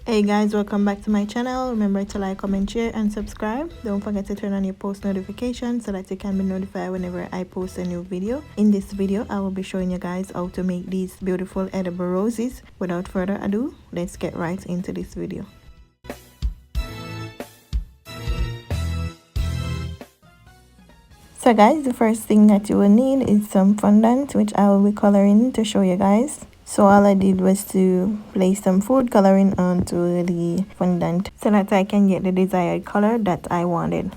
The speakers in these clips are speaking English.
Hey guys, welcome back to my channel. Remember to like, comment, share and subscribe. Don't forget to turn on your post notifications so that you can be notified whenever I post a new video. In this video I will be showing you guys how to make these beautiful edible roses. Without further ado, let's get right into this video. So guys, the first thing that you will need is some fondant, which I will be coloring to show you guys. So all I did was to place some food coloring onto the fondant so that I can get the desired color that I wanted.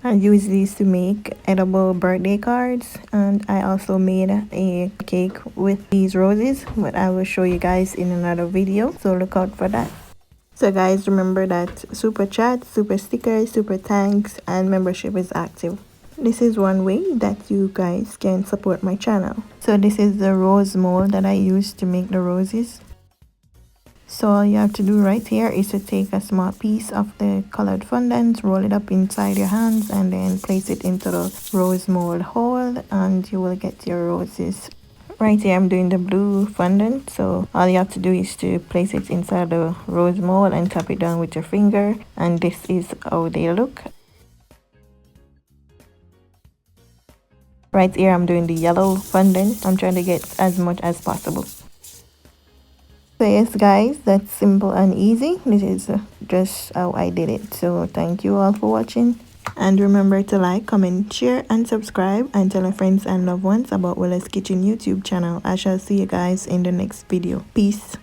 I use these to make edible birthday cards, and I also made a cake with these roses, but I will show you guys in another video, so look out for that. So guys, remember that super chat, super stickers, super thanks and membership is active. This is one way that you guys can support my channel. So this is the rose mold that I used to make the roses. So all you have to do right here is to take a small piece of the colored fondant, roll it up inside your hands and then place it into the rose mold hole and you will get your roses. Right here I'm doing the blue fondant, so all you have to do is to place it inside the rose mold and tap it down with your finger, and this is how they look. Right here I'm doing the yellow fondant. I'm trying to get as much as possible. So yes guys, that's simple and easy. This is just how I did it. So thank you all for watching. And remember to like, comment, share and subscribe, and tell your friends and loved ones about Willa's Kitchen YouTube channel. I shall see you guys in the next video. Peace.